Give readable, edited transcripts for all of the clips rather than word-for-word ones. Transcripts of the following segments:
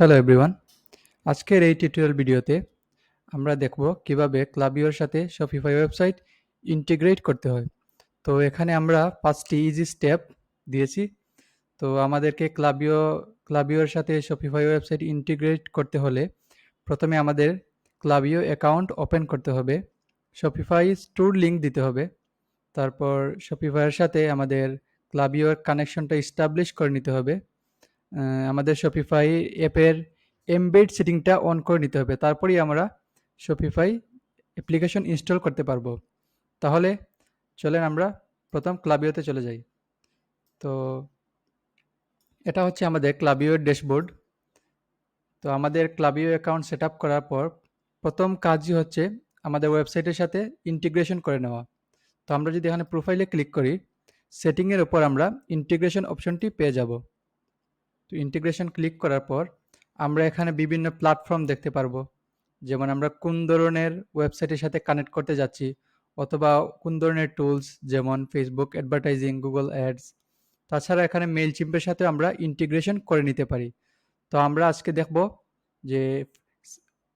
Hello everyone, আজকের এই tutorial ভিডিওতে আমরা দেখব কিভাবে ক্লাবিওর সাথে শপিফাই ওয়েবসাইট ইন্টিগ্রেট করতে হয়। তো এখানে আমরা 5টি ইজি স্টেপ দিয়েছি। তো আমাদেরকে ক্লাবিওর সাথে শপিফাই ওয়েবসাইট ইন্টিগ্রেট করতে হলে প্রথমে আমাদের ক্লাবিও অ্যাকাউন্ট ওপেন করতে হবে, শপিফাই স্টোর লিঙ্ক দিতে হবে, তারপর শপিফাইয়ের সাথে আমাদের ক্লাবিওর কানেকশনটা এস্টাবলিশ করে নিতে হবে। আমাদের শপিফাই অ্যাপের এমবেড সেটিংটা অন করে নিতে হবে, তারপরেই আমরা শপিফাই অ্যাপ্লিকেশন ইনস্টল করতে পারবো। তাহলে চলেন আমরা প্রথম ক্লাবিওতে চলে যাই। তো এটা হচ্ছে আমাদের ক্লাবিওর ড্যাশবোর্ড। তো আমাদের ক্লাবিও অ্যাকাউন্ট সেট আপ করার পর প্রথম কাজই হচ্ছে আমাদের ওয়েবসাইটের সাথে ইন্টিগ্রেশন করে নেওয়া। তো আমরা যদি এখানে প্রোফাইলে ক্লিক করি, সেটিংয়ের উপর আমরা ইন্টিগ্রেশন অপশনটি পেয়ে যাব। তো ইন্টিগ্রেশন ক্লিক করার পর আমরা এখানে বিভিন্ন প্ল্যাটফর্ম দেখতে পারবো, যেমন আমরা কোন ধরনের ওয়েবসাইটের সাথে কানেক্ট করতে যাচ্ছি, অথবা কোন ধরনের টুলস যেমন ফেসবুক অ্যাডভার্টাইজিং, গুগল অ্যাডস। তাছাড়া এখানে মেইল চিম্পের সাথে আমরা ইন্টিগ্রেশন করে নিতে পারি। তো আমরা আজকে দেখব যে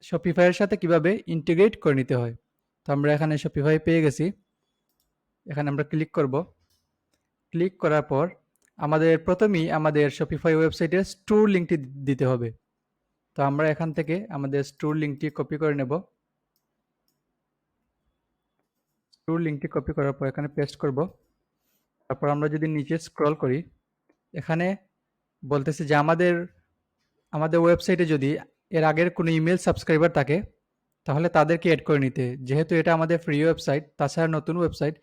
শপিফাইয়ের সাথে কিভাবে ইন্টিগ্রেট করে নিতে হয়। তো আমরা এখানে শপিফাই পেয়ে গেছি, এখানে আমরা ক্লিক করব। ক্লিক করার পর আমাদের প্রথমেই আমাদের শপিফাই ওয়েবসাইটের স্টোর লিঙ্কটি দিতে হবে। তো আমরা এখান থেকে আমাদের স্টোর লিঙ্কটি কপি করে নেব। স্টোর লিঙ্কটি কপি করার পর এখানে পেস্ট করব। তারপর আমরা যদি নিচে স্ক্রল করি, এখানে বলতেছে যে আমাদের ওয়েবসাইটে যদি এর আগের কোনো ইমেল সাবস্ক্রাইবার থাকে তাহলে তাদেরকে অ্যাড করে নিতে। যেহেতু এটা আমাদের ফ্রি ওয়েবসাইট, তাছাড়া নতুন ওয়েবসাইট,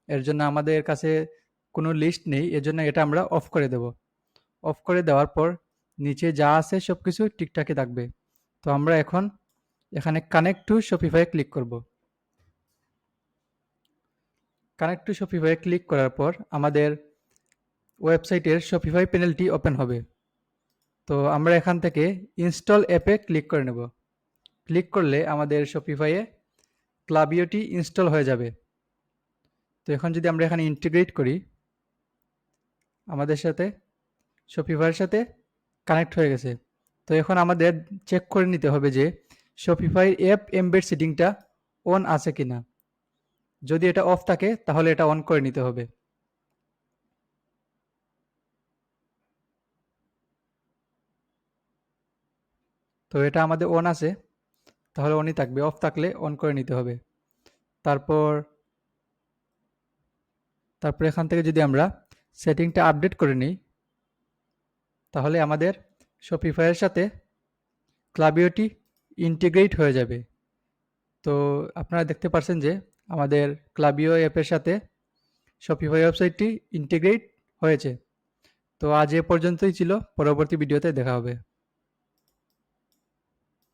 এর জন্য আমাদের কাছে কোনো লিস্ট নেই, এজন্য এটা আমরা অফ করে দেব। অফ করে দেওয়ার পর নিচে যা আছে সব কিছু ঠিকঠাকই থাকবে। তো আমরা এখন এখানে কানেক্ট টু শপিফাই ক্লিক করব। কানেক্ট টু শপিফাই ক্লিক করার পর আমাদের ওয়েবসাইটের শপিফাই প্যানেলটি ওপেন হবে। তো আমরা এখান থেকে ইনস্টল অ্যাপে ক্লিক করে নেব। ক্লিক করলে আমাদের শপিফাইয়ে ক্লাবিওটি ইনস্টল হয়ে যাবে। তো এখন যদি আমরা এখানে ইন্টিগ্রেট করি, আমাদের সাথে শপিফাইয়ের সাথে কানেক্ট হয়ে গেছে। তো এখন আমাদের চেক করে নিতে হবে যে শপিফাই অ্যাপ এমবেড সেটিংটা অন আছে কিনা। যদি এটা অফ থাকে তাহলে এটা অন করে নিতে হবে। তো এটা আমাদের অন আছে, তাহলে অনই থাকবে। অফ থাকলে অন করে নিতে হবে। তারপর এখান থেকে যদি আমরা সেটিংটা আপডেট করে নিই, তাহলে আমাদের শপিফাইয়ের সাথে ক্লাবিওটি ইন্টিগ্রেট হয়ে যাবে। তো আপনারা দেখতে পাচ্ছেন যে আমাদের ক্লাবিও অ্যাপের সাথে শপিফাই ওয়েবসাইটটি ইন্টিগ্রেট হয়েছে। তো আজ এ পর্যন্তই ছিল, পরবর্তী ভিডিওতে দেখা হবে।